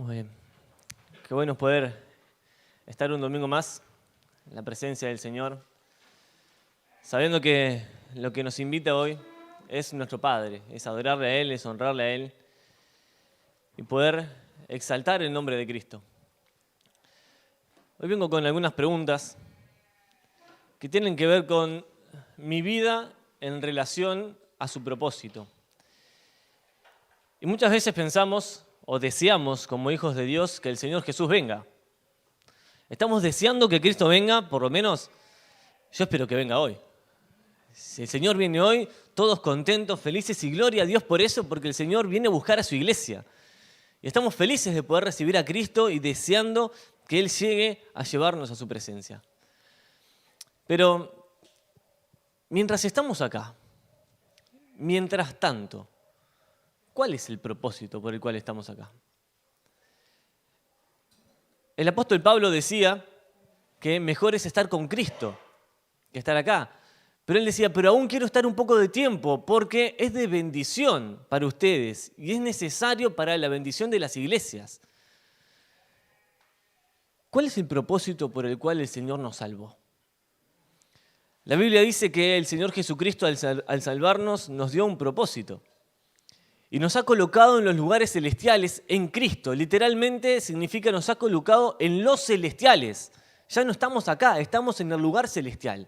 Muy bien. Qué bueno poder estar un domingo más en la presencia del Señor, sabiendo que lo que nos invita hoy es nuestro Padre, es adorarle a Él, es honrarle a Él y poder exaltar el nombre de Cristo. Hoy vengo con algunas preguntas que tienen que ver con mi vida en relación a su propósito. Y muchas veces pensamos o deseamos como hijos de Dios que el Señor Jesús venga. Estamos deseando que Cristo venga, por lo menos yo espero que venga hoy. Si el Señor viene hoy, todos contentos, felices y gloria a Dios por eso, porque el Señor viene a buscar a su iglesia. Y estamos felices de poder recibir a Cristo y deseando que Él llegue a llevarnos a su presencia. Pero mientras estamos acá, mientras tanto, ¿cuál es el propósito por el cual estamos acá? El apóstol Pablo decía que mejor es estar con Cristo que estar acá. Pero él decía, pero aún quiero estar un poco de tiempo porque es de bendición para ustedes y es necesario para la bendición de las iglesias. ¿Cuál es el propósito por el cual el Señor nos salvó? La Biblia dice que el Señor Jesucristo al salvarnos nos dio un propósito. Y nos ha colocado en los lugares celestiales en Cristo. Literalmente significa nos ha colocado en los celestiales. Ya no estamos acá, estamos en el lugar celestial.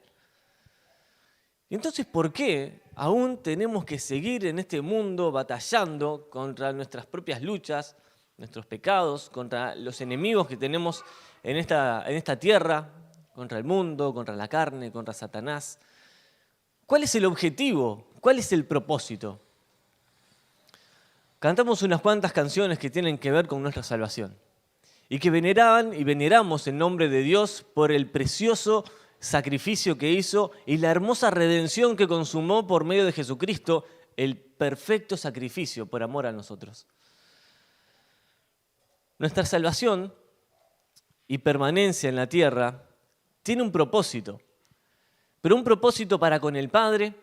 Y entonces, ¿por qué aún tenemos que seguir en este mundo batallando contra nuestras propias luchas, nuestros pecados, contra los enemigos que tenemos en esta tierra, contra el mundo, contra la carne, contra Satanás? ¿Cuál es el objetivo? ¿Cuál es el propósito? Cantamos unas cuantas canciones que tienen que ver con nuestra salvación y que veneraban y veneramos el nombre de Dios por el precioso sacrificio que hizo y la hermosa redención que consumó por medio de Jesucristo, el perfecto sacrificio por amor a nosotros. Nuestra salvación y permanencia en la tierra tiene un propósito, pero un propósito para con el Padre,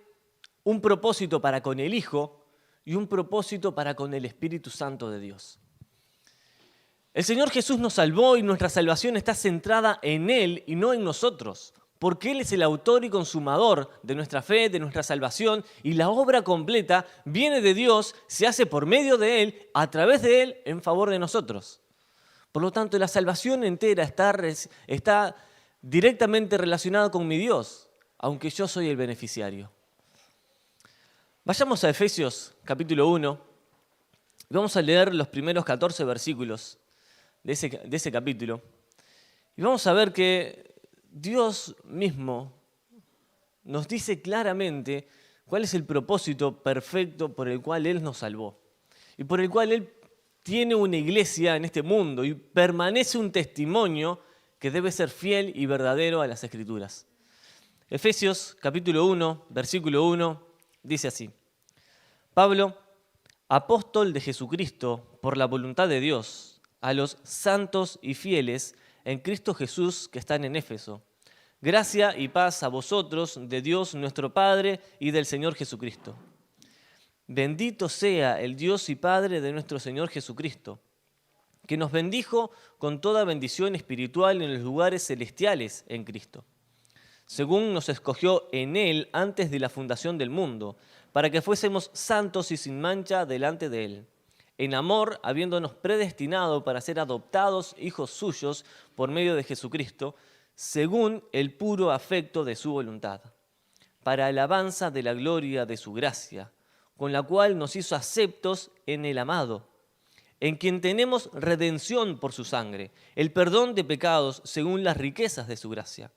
un propósito para con el Hijo y un propósito para con el Espíritu Santo de Dios. El Señor Jesús nos salvó y nuestra salvación está centrada en Él y no en nosotros, porque Él es el autor y consumador de nuestra fe, de nuestra salvación, y la obra completa viene de Dios, se hace por medio de Él, a través de Él, en favor de nosotros. Por lo tanto, la salvación entera está directamente relacionada con mi Dios, aunque yo soy el beneficiario. Vayamos a Efesios capítulo 1 y vamos a leer los primeros 14 versículos de ese capítulo. Y vamos a ver que Dios mismo nos dice claramente cuál es el propósito perfecto por el cual Él nos salvó y por el cual Él tiene una iglesia en este mundo y permanece un testimonio que debe ser fiel y verdadero a las Escrituras. Efesios capítulo 1, versículo 1, dice así: Pablo, apóstol de Jesucristo por la voluntad de Dios, a los santos y fieles en Cristo Jesús que están en Éfeso. Gracia y paz a vosotros de Dios nuestro Padre y del Señor Jesucristo. Bendito sea el Dios y Padre de nuestro Señor Jesucristo, que nos bendijo con toda bendición espiritual en los lugares celestiales en Cristo, según nos escogió en Él antes de la fundación del mundo, para que fuésemos santos y sin mancha delante de Él, en amor, habiéndonos predestinado para ser adoptados hijos suyos por medio de Jesucristo, según el puro afecto de su voluntad, para alabanza de la gloria de su gracia, con la cual nos hizo aceptos en el amado, en quien tenemos redención por su sangre, el perdón de pecados según las riquezas de su gracia,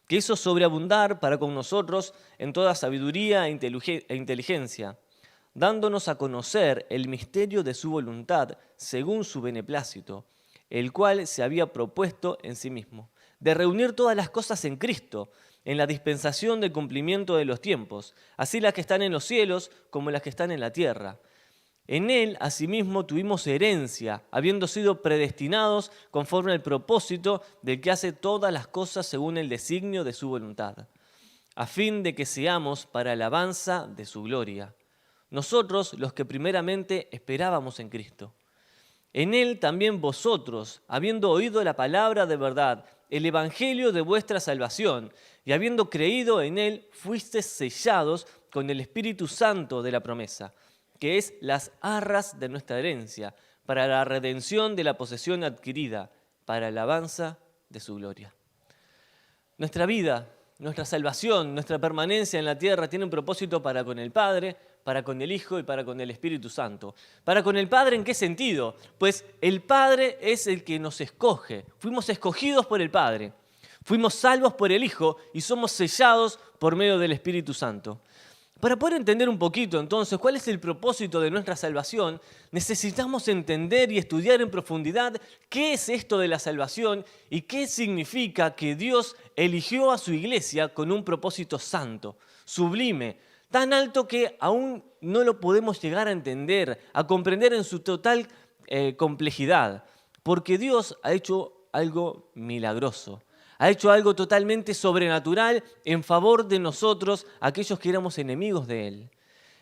que hizo sobreabundar para con nosotros en toda sabiduría e inteligencia, dándonos a conocer el misterio de su voluntad según su beneplácito, el cual se había propuesto en sí mismo, de reunir todas las cosas en Cristo, en la dispensación del cumplimiento de los tiempos, así las que están en los cielos como las que están en la tierra. En Él, asimismo, tuvimos herencia, habiendo sido predestinados conforme al propósito del que hace todas las cosas según el designio de su voluntad, a fin de que seamos para alabanza de su gloria. Nosotros, los que primeramente esperábamos en Cristo, En Él también vosotros, habiendo oído la palabra de verdad, el evangelio de vuestra salvación, y habiendo creído en Él, fuisteis sellados con el Espíritu Santo de la promesa, que es las arras de nuestra herencia, para la redención de la posesión adquirida, para alabanza de su gloria. Nuestra vida, nuestra salvación, nuestra permanencia en la tierra tiene un propósito para con el Padre, para con el Hijo y para con el Espíritu Santo. ¿Para con el Padre en qué sentido? Pues el Padre es el que nos escoge. Fuimos escogidos por el Padre. Fuimos salvos por el Hijo y somos sellados por medio del Espíritu Santo. Para poder entender un poquito, entonces, cuál es el propósito de nuestra salvación, necesitamos entender y estudiar en profundidad qué es esto de la salvación y qué significa que Dios eligió a su iglesia con un propósito santo, sublime, tan alto que aún no lo podemos llegar a entender, a comprender en su total complejidad, porque Dios ha hecho algo milagroso. Ha hecho algo totalmente sobrenatural en favor de nosotros, aquellos que éramos enemigos de Él.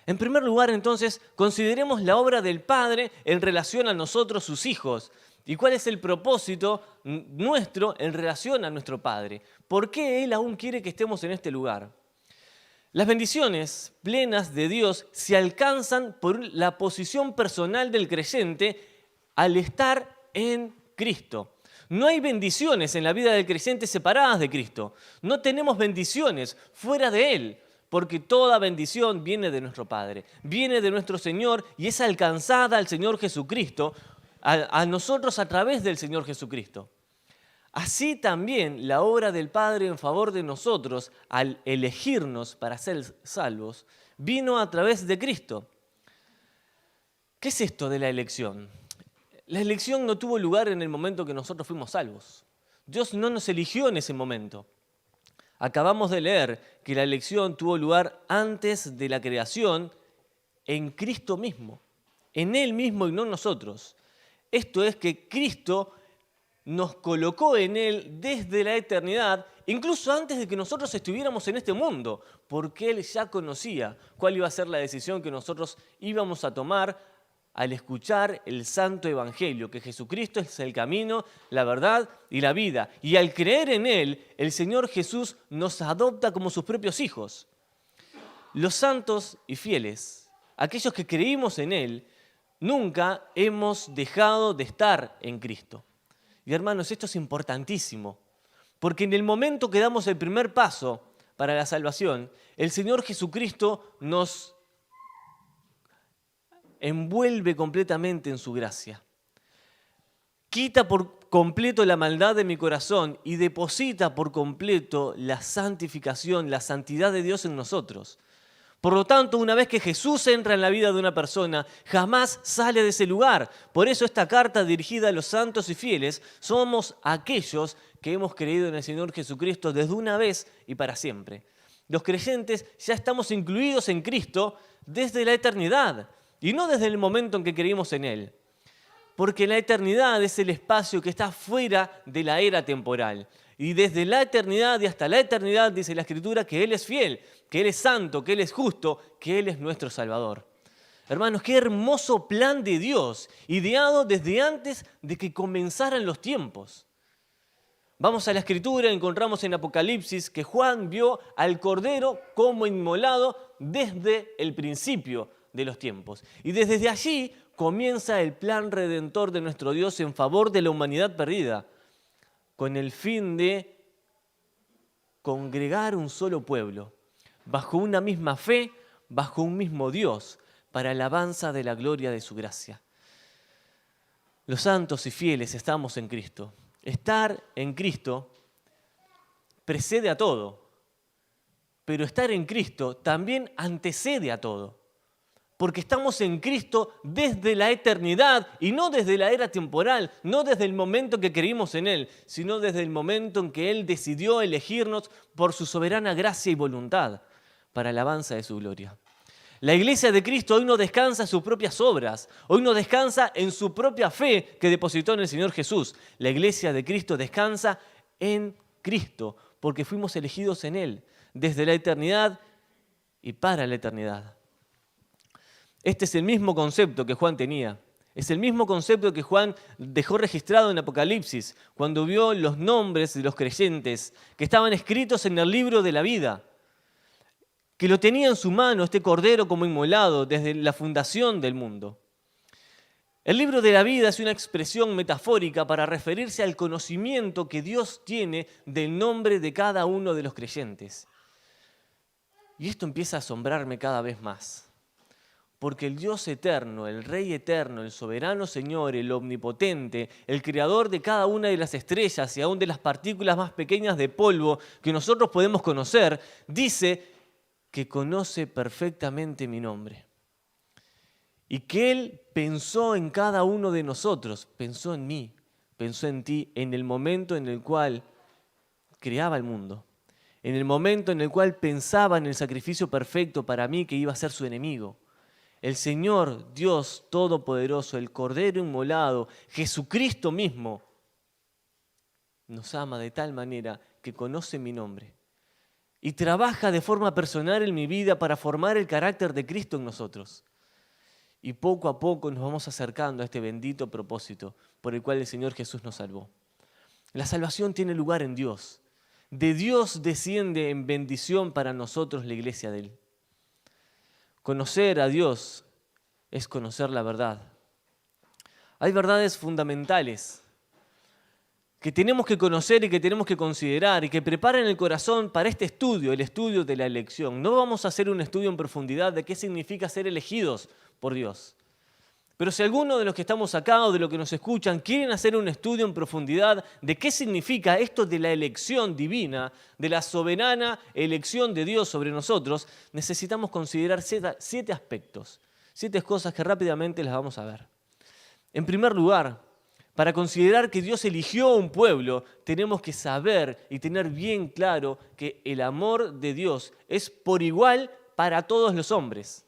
En primer lugar, entonces, consideremos la obra del Padre en relación a nosotros, sus hijos. ¿Y cuál es el propósito nuestro en relación a nuestro Padre? ¿Por qué Él aún quiere que estemos en este lugar? Las bendiciones plenas de Dios se alcanzan por la posición personal del creyente al estar en Cristo. No hay bendiciones en la vida del creyente separadas de Cristo. No tenemos bendiciones fuera de Él, porque toda bendición viene de nuestro Padre, viene de nuestro Señor y es alcanzada al Señor Jesucristo, a nosotros a través del Señor Jesucristo. Así también la obra del Padre en favor de nosotros, al elegirnos para ser salvos, vino a través de Cristo. ¿Qué es esto de la elección? La elección no tuvo lugar en el momento que nosotros fuimos salvos. Dios no nos eligió en ese momento. Acabamos de leer que la elección tuvo lugar antes de la creación en Cristo mismo, en Él mismo y no nosotros. Esto es que Cristo nos colocó en Él desde la eternidad, incluso antes de que nosotros estuviéramos en este mundo, porque Él ya conocía cuál iba a ser la decisión que nosotros íbamos a tomar al escuchar el santo evangelio, que Jesucristo es el camino, la verdad y la vida. Y al creer en Él, el Señor Jesús nos adopta como sus propios hijos. Los santos y fieles, aquellos que creímos en Él, nunca hemos dejado de estar en Cristo. Y hermanos, esto es importantísimo, porque en el momento que damos el primer paso para la salvación, el Señor Jesucristo nos envuelve completamente en su gracia. Quita por completo la maldad de mi corazón y deposita por completo la santificación, la santidad de Dios en nosotros. Por lo tanto, una vez que Jesús entra en la vida de una persona, jamás sale de ese lugar. Por eso esta carta dirigida a los santos y fieles, somos aquellos que hemos creído en el Señor Jesucristo desde una vez y para siempre. Los creyentes ya estamos incluidos en Cristo desde la eternidad. Y no desde el momento en que creímos en Él. Porque la eternidad es el espacio que está fuera de la era temporal. Y desde la eternidad y hasta la eternidad dice la Escritura que Él es fiel, que Él es santo, que Él es justo, que Él es nuestro Salvador. Hermanos, qué hermoso plan de Dios, ideado desde antes de que comenzaran los tiempos. Vamos a la Escritura, encontramos en Apocalipsis que Juan vio al Cordero como inmolado desde el principio de los tiempos. Y desde allí comienza el plan redentor de nuestro Dios en favor de la humanidad perdida, con el fin de congregar un solo pueblo, bajo una misma fe, bajo un mismo Dios, para alabanza de la gloria de su gracia. Los santos y fieles estamos en Cristo. Estar en Cristo precede a todo, pero estar en Cristo también antecede a todo. Porque estamos en Cristo desde la eternidad y no desde la era temporal, no desde el momento que creímos en Él, sino desde el momento en que Él decidió elegirnos por su soberana gracia y voluntad para alabanza de su gloria. La iglesia de Cristo hoy no descansa en sus propias obras, hoy no descansa en su propia fe que depositó en el Señor Jesús. La iglesia de Cristo descansa en Cristo porque fuimos elegidos en Él desde la eternidad y para la eternidad. Este es el mismo concepto que Juan tenía. Es el mismo concepto que Juan dejó registrado en Apocalipsis, cuando vio los nombres de los creyentes que estaban escritos en el libro de la vida, que lo tenía en su mano este cordero como inmolado desde la fundación del mundo. El libro de la vida es una expresión metafórica para referirse al conocimiento que Dios tiene del nombre de cada uno de los creyentes. Y esto empieza a asombrarme cada vez más. Porque el Dios eterno, el Rey eterno, el soberano Señor, el omnipotente, el creador de cada una de las estrellas y aún de las partículas más pequeñas de polvo que nosotros podemos conocer, dice que conoce perfectamente mi nombre. Y que Él pensó en cada uno de nosotros, pensó en mí, pensó en ti, en el momento en el cual creaba el mundo, en el momento en el cual pensaba en el sacrificio perfecto para mí que iba a ser su enemigo. El Señor, Dios Todopoderoso, el Cordero inmolado, Jesucristo mismo, nos ama de tal manera que conoce mi nombre y trabaja de forma personal en mi vida para formar el carácter de Cristo en nosotros. Y poco a poco nos vamos acercando a este bendito propósito por el cual el Señor Jesús nos salvó. La salvación tiene lugar en Dios. De Dios desciende en bendición para nosotros la iglesia de Él. Conocer a Dios es conocer la verdad. Hay verdades fundamentales que tenemos que conocer y que tenemos que considerar y que preparan el corazón para este estudio, el estudio de la elección. No vamos a hacer un estudio en profundidad de qué significa ser elegidos por Dios. Pero si alguno de los que estamos acá o de los que nos escuchan quieren hacer un estudio en profundidad de qué significa esto de la elección divina, de la soberana elección de Dios sobre nosotros, necesitamos considerar 7 aspectos, 7 cosas que rápidamente las vamos a ver. En primer lugar, para considerar que Dios eligió a un pueblo, tenemos que saber y tener bien claro que el amor de Dios es por igual para todos los hombres.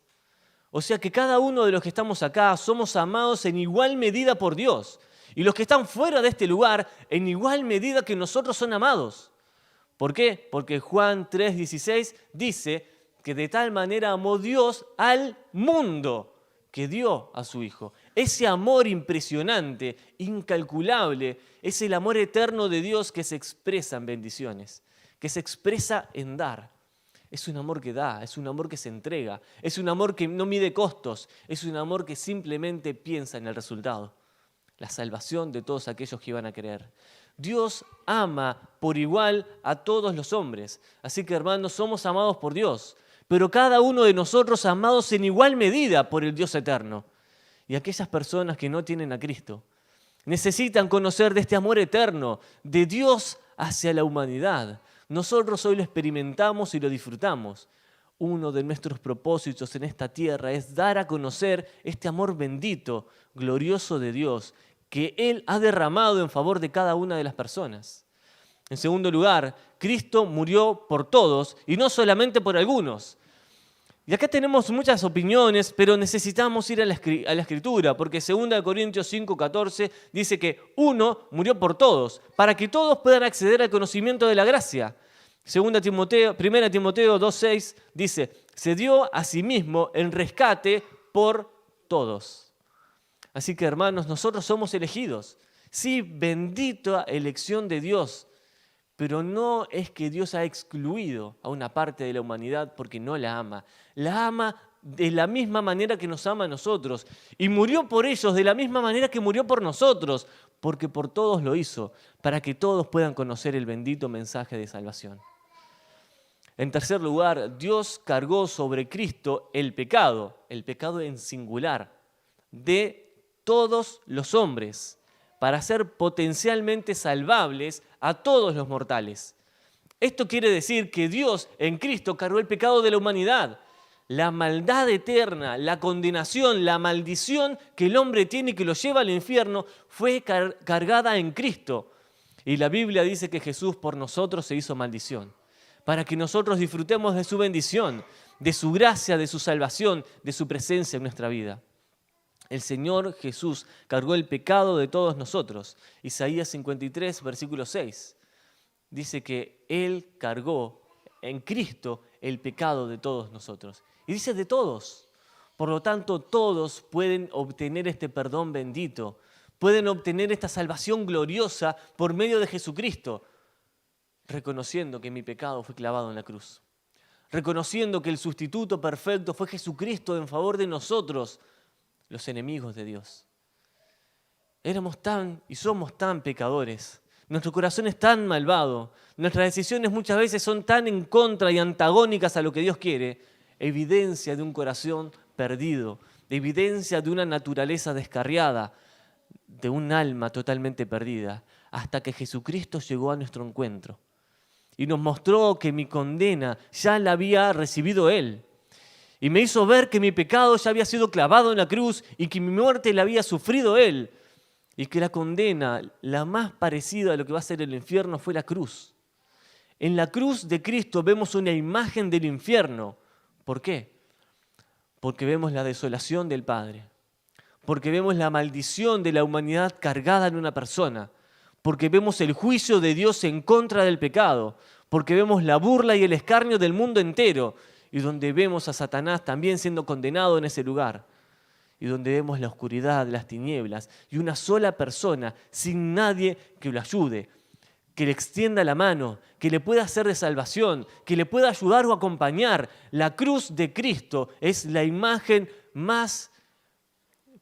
O sea que cada uno de los que estamos acá somos amados en igual medida por Dios. Y los que están fuera de este lugar, en igual medida que nosotros son amados. ¿Por qué? Porque Juan 3:16 dice que de tal manera amó Dios al mundo que dio a su Hijo. Ese amor impresionante, incalculable, es el amor eterno de Dios que se expresa en bendiciones, que se expresa en dar. Es un amor que da, es un amor que se entrega, es un amor que no mide costos, es un amor que simplemente piensa en el resultado, la salvación de todos aquellos que iban a creer. Dios ama por igual a todos los hombres, así que hermanos, somos amados por Dios, pero cada uno de nosotros amados en igual medida por el Dios eterno. Y aquellas personas que no tienen a Cristo necesitan conocer de este amor eterno de Dios hacia la humanidad. Nosotros hoy lo experimentamos y lo disfrutamos. Uno de nuestros propósitos en esta tierra es dar a conocer este amor bendito, glorioso de Dios, que Él ha derramado en favor de cada una de las personas. En segundo lugar, Cristo murió por todos y no solamente por algunos. Y acá tenemos muchas opiniones, pero necesitamos ir a la Escritura, porque 2 Corintios 5:14 dice que uno murió por todos, para que todos puedan acceder al conocimiento de la gracia. 1 Timoteo 2:6 dice, se dio a sí mismo en rescate por todos. Así que hermanos, nosotros somos elegidos. Sí, bendita elección de Dios. Pero no es que Dios ha excluido a una parte de la humanidad porque no la ama. La ama de la misma manera que nos ama a nosotros. Y murió por ellos de la misma manera que murió por nosotros, porque por todos lo hizo, para que todos puedan conocer el bendito mensaje de salvación. En tercer lugar, Dios cargó sobre Cristo el pecado en singular, de todos los hombres, para ser potencialmente salvables a todos los mortales. Esto quiere decir que Dios en Cristo cargó el pecado de la humanidad. La maldad eterna, la condenación, la maldición que el hombre tiene y que lo lleva al infierno fue cargada en Cristo. Y la Biblia dice que Jesús por nosotros se hizo maldición, para que nosotros disfrutemos de su bendición, de su gracia, de su salvación, de su presencia en nuestra vida. El Señor Jesús cargó el pecado de todos nosotros. Isaías 53, versículo 6, dice que Él cargó en Cristo el pecado de todos nosotros. Y dice de todos, Por lo tanto, todos pueden obtener este perdón bendito, pueden obtener esta salvación gloriosa por medio de Jesucristo, reconociendo que mi pecado fue clavado en la cruz, reconociendo que el sustituto perfecto fue Jesucristo en favor de nosotros, los enemigos de Dios. Éramos tan y somos tan pecadores, nuestro corazón es tan malvado, nuestras decisiones muchas veces son tan en contra y antagónicas a lo que Dios quiere, evidencia de un corazón perdido, evidencia de una naturaleza descarriada, de un alma totalmente perdida, hasta que Jesucristo llegó a nuestro encuentro y nos mostró que mi condena ya la había recibido Él. Y me hizo ver que mi pecado ya había sido clavado en la cruz y que mi muerte la había sufrido Él. Y que la condena, la más parecida a lo que va a ser el infierno, fue la cruz. En la cruz de Cristo vemos una imagen del infierno. ¿Por qué? Porque vemos la desolación del Padre. Porque vemos la maldición de la humanidad cargada en una persona. Porque vemos el juicio de Dios en contra del pecado. Porque vemos la burla y el escarnio del mundo entero. Y donde vemos a Satanás también siendo condenado en ese lugar. Y donde vemos la oscuridad, las tinieblas, y una sola persona, sin nadie que lo ayude, que le extienda la mano, que le pueda hacer de salvación, que le pueda ayudar o acompañar. La cruz de Cristo es la imagen más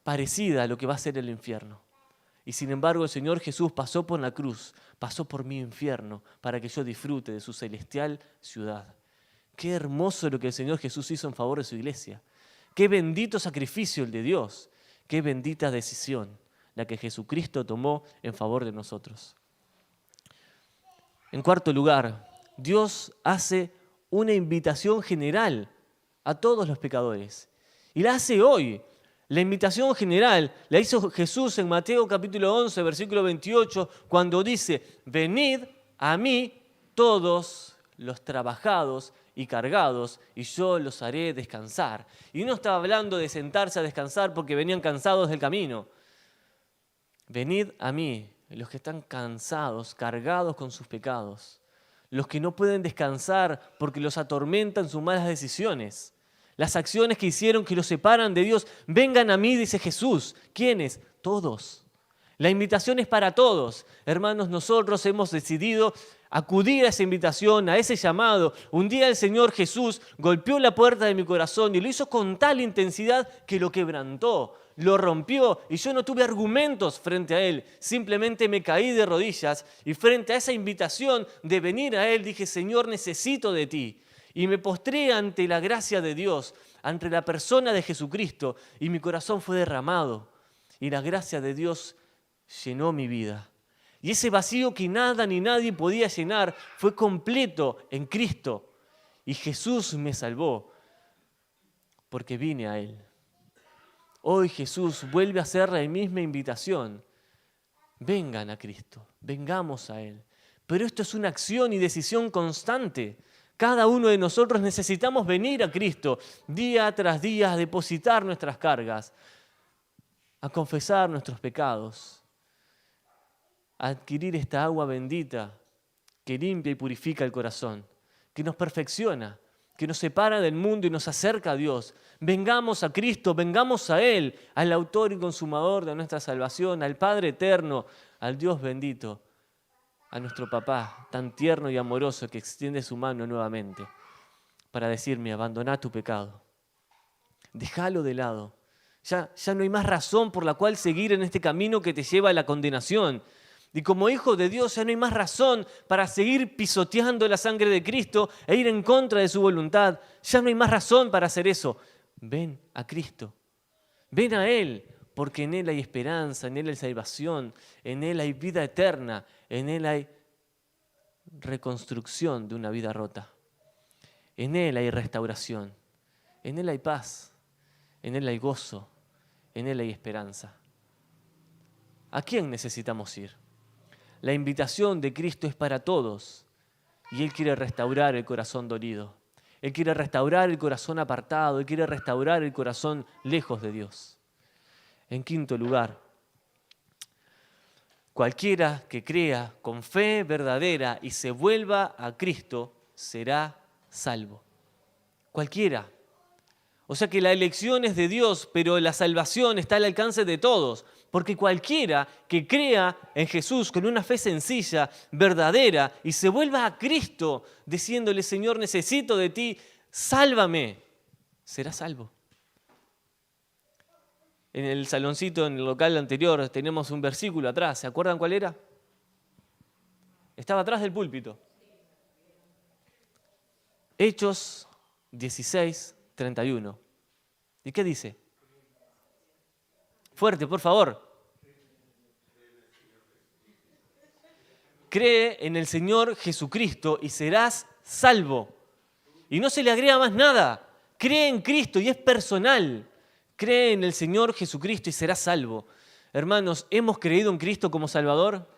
parecida a lo que va a ser el infierno. Y sin embargo el Señor Jesús pasó por la cruz, pasó por mi infierno, para que yo disfrute de su celestial ciudad. Qué hermoso lo que el Señor Jesús hizo en favor de su iglesia. Qué bendito sacrificio el de Dios, qué bendita decisión la que Jesucristo tomó en favor de nosotros. En cuarto lugar, Dios hace una invitación general a todos los pecadores. Y la hace hoy. La invitación general la hizo Jesús en Mateo capítulo 11, versículo 28, cuando dice: venid a mí todos los trabajados y cargados, y yo los haré descansar. Y no estaba hablando de sentarse a descansar porque venían cansados del camino. Venid a mí, los que están cansados, cargados con sus pecados, los que no pueden descansar porque los atormentan sus malas decisiones, las acciones que hicieron que los separan de Dios. Vengan a mí, dice Jesús. ¿Quiénes? Todos. La invitación es para todos. Hermanos, nosotros hemos decidido acudir a esa invitación, a ese llamado. Un día el Señor Jesús golpeó la puerta de mi corazón y lo hizo con tal intensidad que lo quebrantó, lo rompió, y yo no tuve argumentos frente a Él. Simplemente me caí de rodillas y frente a esa invitación de venir a Él dije: Señor, necesito de ti. Y me postré ante la gracia de Dios, ante la persona de Jesucristo, y mi corazón fue derramado. Y la gracia de Dios llenó mi vida. Y ese vacío que nada ni nadie podía llenar fue completo en Cristo. Y Jesús me salvó porque vine a Él. Hoy Jesús vuelve a hacer la misma invitación. Vengan a Cristo, vengamos a Él. Pero esto es una acción y decisión constante. Cada uno de nosotros necesitamos venir a Cristo día tras día a depositar nuestras cargas, a confesar nuestros pecados, a adquirir esta agua bendita que limpia y purifica el corazón, que nos perfecciona, que nos separa del mundo y nos acerca a Dios. Vengamos a Cristo, vengamos a Él, al autor y consumador de nuestra salvación, al Padre eterno, al Dios bendito, a nuestro papá tan tierno y amoroso que extiende su mano nuevamente para decirme: abandoná tu pecado, déjalo de lado. Ya no hay más razón por la cual seguir en este camino que te lleva a la condenación. Y como hijo de Dios ya no hay más razón para seguir pisoteando la sangre de Cristo e ir en contra de su voluntad. Ya no hay más razón para hacer eso. Ven a Cristo, ven a Él, porque en Él hay esperanza, en Él hay salvación, en Él hay vida eterna, en Él hay reconstrucción de una vida rota. En Él hay restauración, en Él hay paz, en Él hay gozo, en Él hay esperanza. ¿A quién necesitamos ir? La invitación de Cristo es para todos y Él quiere restaurar el corazón dolido. Él quiere restaurar el corazón apartado, Él quiere restaurar el corazón lejos de Dios. En quinto lugar, cualquiera que crea con fe verdadera y se vuelva a Cristo será salvo. Cualquiera. O sea que la elección es de Dios, pero la salvación está al alcance de todos. Porque cualquiera que crea en Jesús con una fe sencilla, verdadera, y se vuelva a Cristo diciéndole, Señor, necesito de ti, sálvame, será salvo. En el saloncito, en el local anterior, tenemos un versículo atrás. ¿Se acuerdan cuál era? Estaba atrás del púlpito. Hechos 16:31. ¿Y qué dice? Fuerte, por favor. Cree en el Señor Jesucristo y serás salvo. Y no se le agrega más nada. Cree en Cristo y es personal. Cree en el Señor Jesucristo y serás salvo. Hermanos, ¿hemos creído en Cristo como Salvador?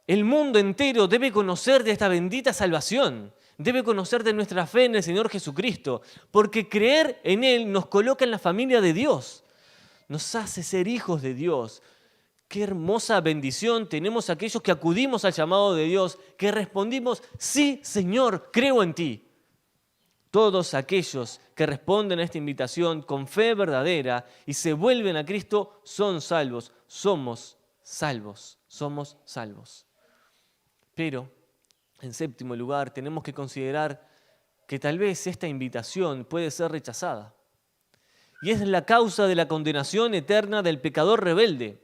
El mundo entero debe conocer de esta bendita salvación. Debe conocer de nuestra fe en el Señor Jesucristo. Porque creer en Él nos coloca en la familia de Dios. Nos hace ser hijos de Dios. Qué hermosa bendición tenemos aquellos que acudimos al llamado de Dios, que respondimos, sí, Señor, creo en ti. Todos aquellos que responden a esta invitación con fe verdadera y se vuelven a Cristo son salvos. Somos salvos, somos salvos. Pero, en séptimo lugar, tenemos que considerar que tal vez esta invitación puede ser rechazada. Y es la causa de la condenación eterna del pecador rebelde.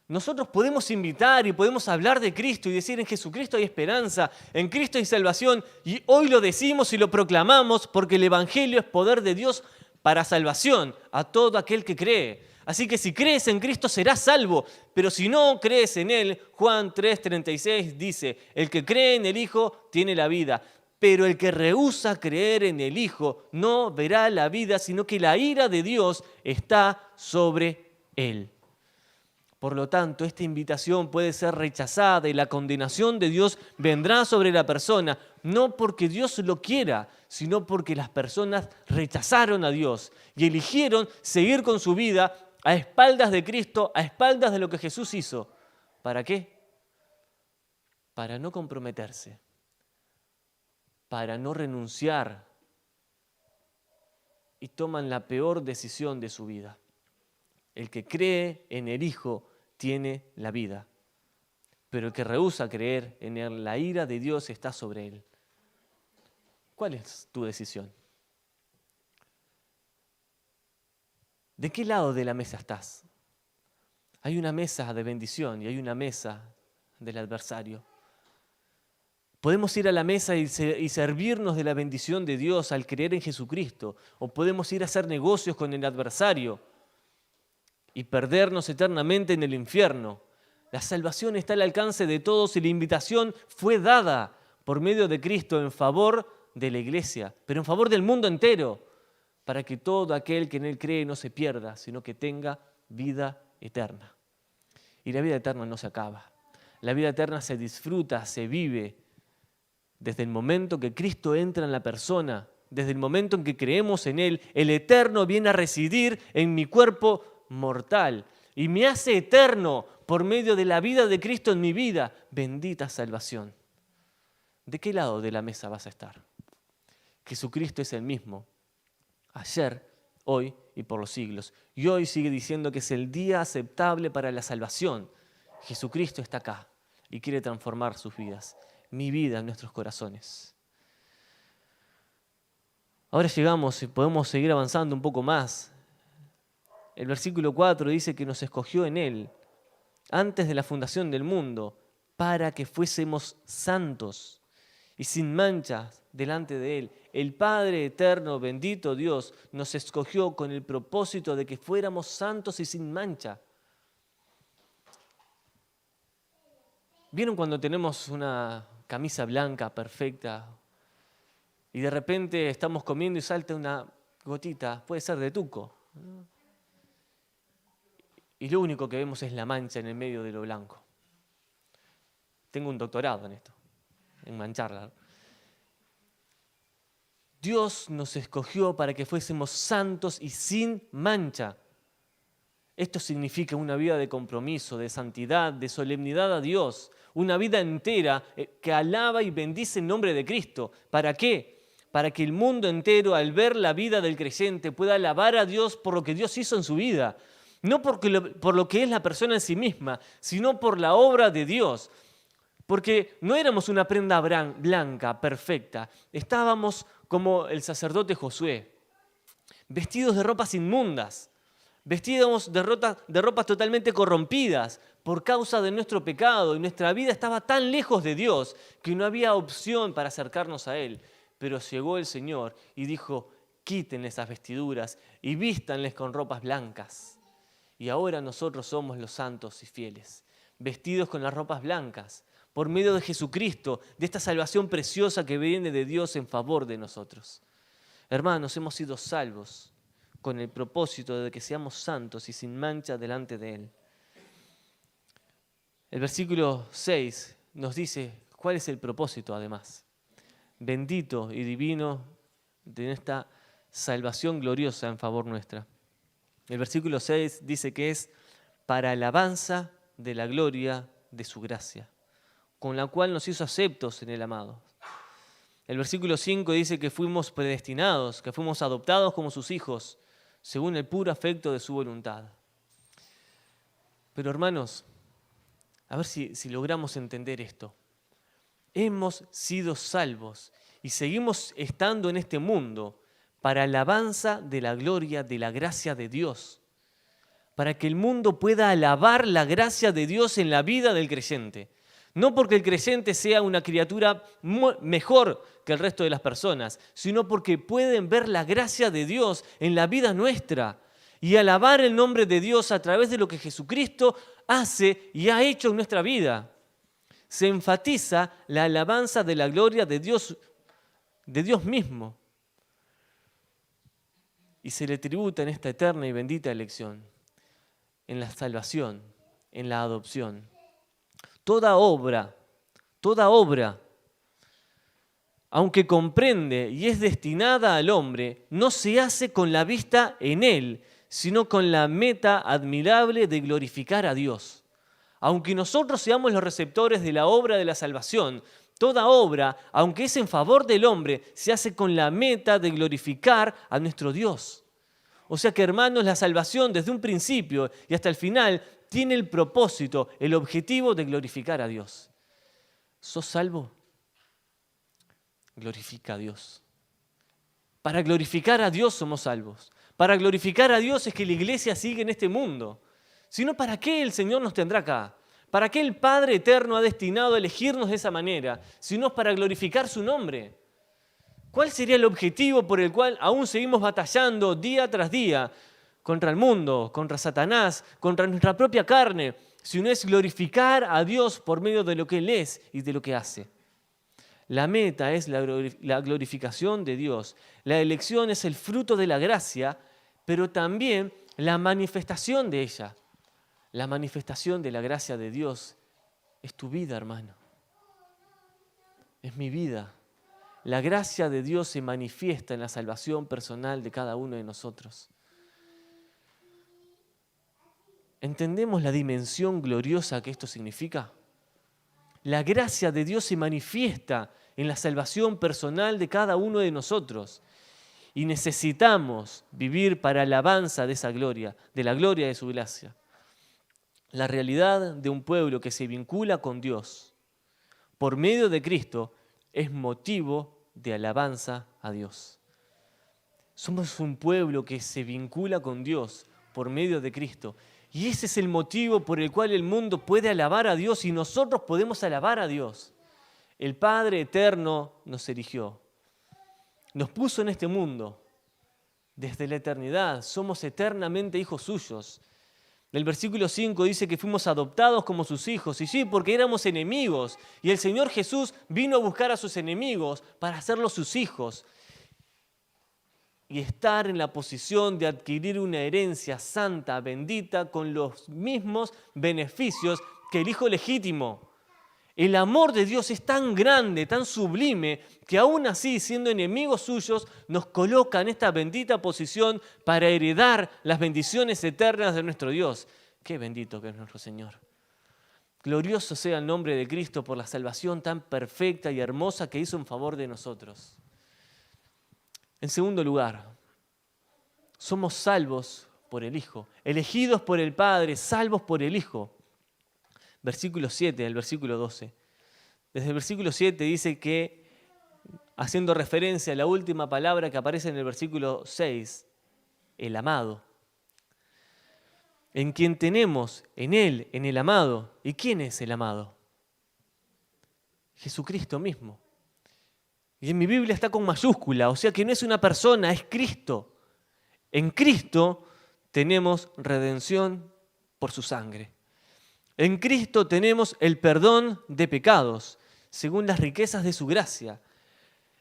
Nosotros podemos invitar y podemos hablar de Cristo y decir en Jesucristo hay esperanza, en Cristo hay salvación, y hoy lo decimos y lo proclamamos porque el Evangelio es poder de Dios para salvación a todo aquel que cree. Así que si crees en Cristo serás salvo, pero si no crees en Él, Juan 3:36 dice, el que cree en el Hijo tiene la vida, pero el que rehúsa creer en el Hijo no verá la vida, sino que la ira de Dios está sobre él. Por lo tanto, esta invitación puede ser rechazada y la condenación de Dios vendrá sobre la persona, no porque Dios lo quiera, sino porque las personas rechazaron a Dios y eligieron seguir con su vida a espaldas de Cristo, a espaldas de lo que Jesús hizo. ¿Para qué? Para no comprometerse, para no renunciar, y toman la peor decisión de su vida. El que cree en el Hijo tiene la vida, pero el que rehúsa creer en Él, la ira de Dios está sobre él. ¿Cuál es tu decisión? ¿De qué lado de la mesa estás? Hay una mesa de bendición y hay una mesa del adversario. Podemos ir a la mesa y servirnos de la bendición de Dios al creer en Jesucristo, o podemos ir a hacer negocios con el adversario y perdernos eternamente en el infierno. La salvación está al alcance de todos y la invitación fue dada por medio de Cristo en favor de la iglesia, pero en favor del mundo entero, para que todo aquel que en Él cree no se pierda, sino que tenga vida eterna. Y la vida eterna no se acaba. La vida eterna se disfruta, se vive desde el momento que Cristo entra en la persona, desde el momento en que creemos en Él. El eterno viene a residir en mi cuerpo mortal y me hace eterno por medio de la vida de Cristo en mi vida. Bendita salvación. ¿De qué lado de la mesa vas a estar? Jesucristo es el mismo, ayer, hoy y por los siglos. Y hoy sigue diciendo que es el día aceptable para la salvación. Jesucristo está acá y quiere transformar sus vidas, mi vida en nuestros corazones. Ahora llegamos y podemos seguir avanzando un poco más. El versículo 4 dice que nos escogió en Él antes de la fundación del mundo para que fuésemos santos y sin manchas delante de Él. El Padre eterno, bendito Dios, nos escogió con el propósito de que fuéramos santos y sin mancha. ¿Vieron cuando tenemos una camisa blanca perfecta y de repente estamos comiendo y salta una gotita? Puede ser de tuco, ¿no? Y lo único que vemos es la mancha en el medio de lo blanco. Tengo un doctorado en esto, en mancharla. Dios nos escogió para que fuésemos santos y sin mancha. Esto significa una vida de compromiso, de santidad, de solemnidad a Dios. Una vida entera que alaba y bendice el nombre de Cristo. ¿Para qué? para que el mundo entero, al ver la vida del creyente, pueda alabar a Dios por lo que Dios hizo en su vida. No por lo que es la persona en sí misma, sino por la obra de Dios. Porque no éramos una prenda blanca, perfecta. Estábamos como el sacerdote Josué, vestidos de ropas inmundas, vestidos de ropas totalmente corrompidas por causa de nuestro pecado. Y nuestra vida estaba tan lejos de Dios que no había opción para acercarnos a Él. Pero llegó el Señor y dijo, quiten esas vestiduras y vístanles con ropas blancas. Y ahora nosotros somos los santos y fieles, vestidos con las ropas blancas, por medio de Jesucristo, de esta salvación preciosa que viene de Dios en favor de nosotros. Hermanos, hemos sido salvos con el propósito de que seamos santos y sin mancha delante de Él. El versículo 6 nos dice cuál es el propósito además. Bendito y divino de esta salvación gloriosa en favor nuestra. El versículo 6 dice que es para alabanza de la gloria de su gracia, con la cual nos hizo aceptos en el amado. El versículo 5 dice que fuimos predestinados, que fuimos adoptados como sus hijos, según el puro afecto de su voluntad. Pero hermanos, a ver si logramos entender esto. Hemos sido salvos y seguimos estando en este mundo para alabanza de la gloria, de la gracia de Dios, para que el mundo pueda alabar la gracia de Dios en la vida del creyente. No porque el creyente sea una criatura mejor que el resto de las personas, sino porque pueden ver la gracia de Dios en la vida nuestra y alabar el nombre de Dios a través de lo que Jesucristo hace y ha hecho en nuestra vida. Se enfatiza la alabanza de la gloria de Dios mismo. Y se le tributa en esta eterna y bendita elección, en la salvación, en la adopción. Toda obra, aunque comprende y es destinada al hombre, no se hace con la vista en él, sino con la meta admirable de glorificar a Dios. Aunque nosotros seamos los receptores de la obra de la salvación, toda obra, aunque es en favor del hombre, se hace con la meta de glorificar a nuestro Dios. O sea que, hermanos, la salvación desde un principio y hasta el final tiene el propósito, el objetivo de glorificar a Dios. ¿Sos salvo? Glorifica a Dios. Para glorificar a Dios somos salvos. Para glorificar a Dios es que la iglesia sigue en este mundo. Si no, ¿para qué el Señor nos tendrá acá? ¿Para qué el Padre Eterno ha destinado a elegirnos de esa manera? Si no es para glorificar su nombre. ¿Cuál sería el objetivo por el cual aún seguimos batallando día tras día contra el mundo, contra Satanás, contra nuestra propia carne, si no es glorificar a Dios por medio de lo que Él es y de lo que hace? La meta es la glorificación de Dios. La elección es el fruto de la gracia, pero también la manifestación de ella. La manifestación de la gracia de Dios es tu vida, hermano. Es mi vida. La gracia de Dios se manifiesta en la salvación personal de cada uno de nosotros. ¿Entendemos la dimensión gloriosa que esto significa? La gracia de Dios se manifiesta en la salvación personal de cada uno de nosotros. Y necesitamos vivir para alabanza de esa gloria, de la gloria de su gracia. La realidad de un pueblo que se vincula con Dios por medio de Cristo es motivo de alabanza a Dios. Somos un pueblo que se vincula con Dios por medio de Cristo. Y ese es el motivo por el cual el mundo puede alabar a Dios y nosotros podemos alabar a Dios. El Padre Eterno nos eligió, nos puso en este mundo desde la eternidad. Somos eternamente hijos suyos. El versículo 5 dice que fuimos adoptados como sus hijos. Y sí, porque éramos enemigos. Y el Señor Jesús vino a buscar a sus enemigos para hacerlos sus hijos. Y estar en la posición de adquirir una herencia santa, bendita, con los mismos beneficios que el hijo legítimo. El amor de Dios es tan grande, tan sublime, que aún así, siendo enemigos suyos, nos coloca en esta bendita posición para heredar las bendiciones eternas de nuestro Dios. Qué bendito que es nuestro Señor. Glorioso sea el nombre de Cristo por la salvación tan perfecta y hermosa que hizo en favor de nosotros. En segundo lugar, somos salvos por el Hijo, elegidos por el Padre, salvos por el Hijo. Versículo 7 del versículo 12. Desde el versículo 7 dice que, haciendo referencia a la última palabra que aparece en el versículo 6, el amado. En quien tenemos, en Él, en el amado. ¿Y quién es el amado? Jesucristo mismo. Y en mi Biblia está con mayúscula, o sea que no es una persona, es Cristo. En Cristo tenemos redención por su sangre. En Cristo tenemos el perdón de pecados, según las riquezas de su gracia.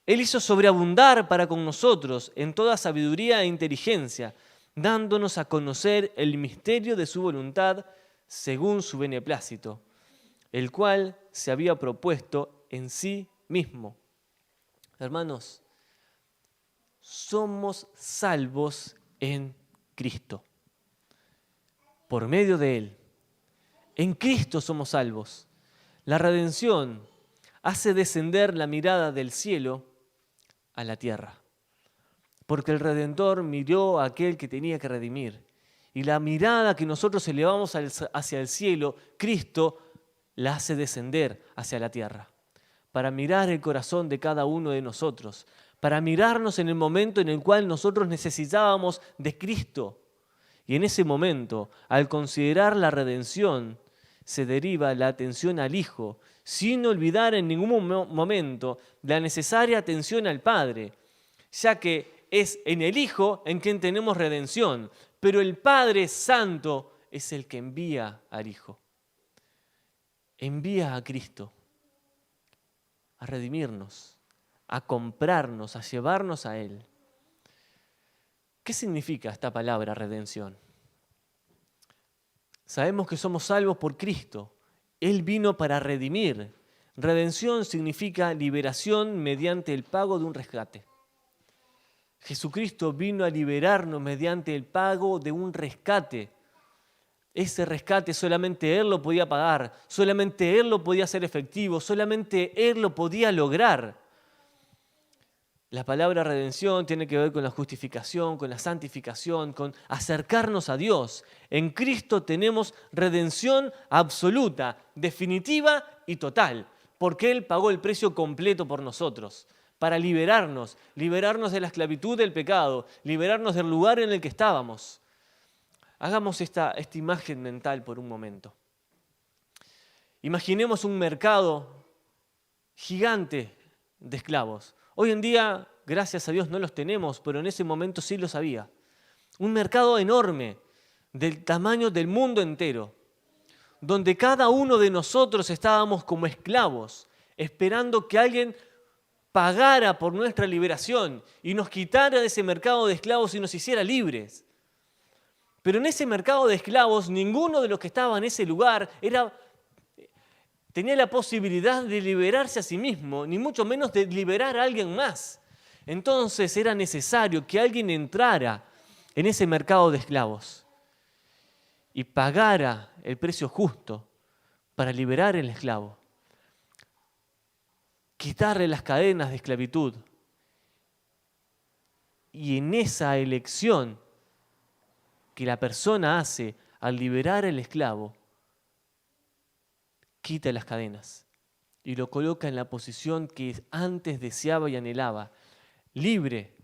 Él hizo sobreabundar para con nosotros en toda sabiduría e inteligencia, dándonos a conocer el misterio de su voluntad según su beneplácito, el cual se había propuesto en sí mismo. Hermanos, somos salvos en Cristo, por medio de Él. En Cristo somos salvos. La redención hace descender la mirada del cielo a la tierra, porque el Redentor miró a aquel que tenía que redimir. Y la mirada que nosotros elevamos hacia el cielo, Cristo la hace descender hacia la tierra, para mirar el corazón de cada uno de nosotros, para mirarnos en el momento en el cual nosotros necesitábamos de Cristo. Y en ese momento, al considerar la redención, se deriva la atención al Hijo, sin olvidar en ningún momento la necesaria atención al Padre, ya que es en el Hijo en quien tenemos redención, pero el Padre Santo es el que envía al Hijo. Envía a Cristo a redimirnos, a comprarnos, a llevarnos a Él. ¿Qué significa esta palabra redención? Sabemos que somos salvos por Cristo. Él vino para redimir. Redención significa liberación mediante el pago de un rescate. Jesucristo vino a liberarnos mediante el pago de un rescate. Ese rescate solamente Él lo podía pagar, solamente Él lo podía hacer efectivo, solamente Él lo podía lograr. La palabra redención tiene que ver con la justificación, con la santificación, con acercarnos a Dios. En Cristo tenemos redención absoluta, definitiva y total, porque Él pagó el precio completo por nosotros, para liberarnos de la esclavitud del pecado, liberarnos del lugar en el que estábamos. Hagamos esta imagen mental por un momento. Imaginemos un mercado gigante de esclavos. Hoy en día, gracias a Dios, no los tenemos, pero en ese momento sí los había. Un mercado enorme, del tamaño del mundo entero, donde cada uno de nosotros estábamos como esclavos, esperando que alguien pagara por nuestra liberación y nos quitara de ese mercado de esclavos y nos hiciera libres. Pero en ese mercado de esclavos, ninguno de los que estaba en ese lugar tenía la posibilidad de liberarse a sí mismo, ni mucho menos de liberar a alguien más. Entonces era necesario que alguien entrara en ese mercado de esclavos y pagara el precio justo para liberar al esclavo, quitarle las cadenas de esclavitud. Y en esa elección que la persona hace al liberar al esclavo, quita las cadenas y lo coloca en la posición que antes deseaba y anhelaba. Libre,